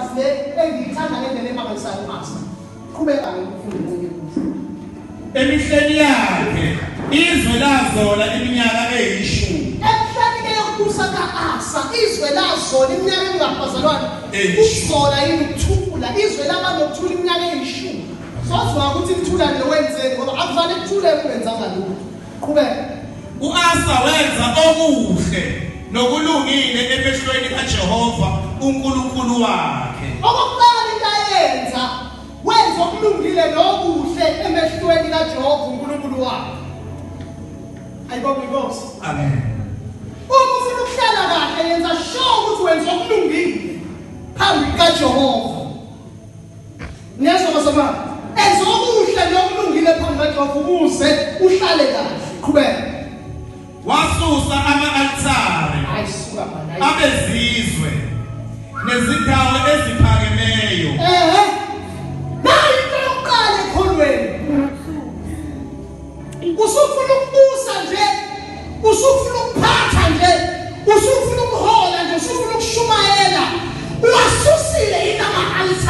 indodakazi le engiyithanda ngendlela emangalisayo master. Qhubeka ngokufunda kuze. Emihleni yakhe izwe lazola iminyaka eyishumi. Emhlani ke yokubusa kaAsa izwe lazola iminyaka engapazalwana. Ukuzola yikuthula izwe labanokuthula iminyaka eyishumi. Sozwa ukuthi imthula le wenzeni ngoba akufanele kuthule kwenzanga lutho. Qhubeka. U-Asa wenza okuhle nokulungile emehlweni kaJehova uNkulunkulu wakhe. Okokuqala into ayenza wenza okulungile nokuhle emehlweni kaJehova uNkulunkulu wakhe. Ayibonge Nkosi. Amen. Uma ufuna ukuhlala kahle yenza sure ukuthi wenza okulungile phambi kaJehova. Niyazwa masama? Enza okuhle nokulungile phambi kaJehova ukuze uhlale kahle. Qhubeka. Wasusa ama-altare Ayisuka bana. abezizwe nezindawo eziphakemeyo. Nayi into yokuqala ekholweni. Usufuna ukubusa nje, usufuna ukuphatha nje, usufuna ukuhola nje, usufuna ukushumayela. Uwasusile inama-altare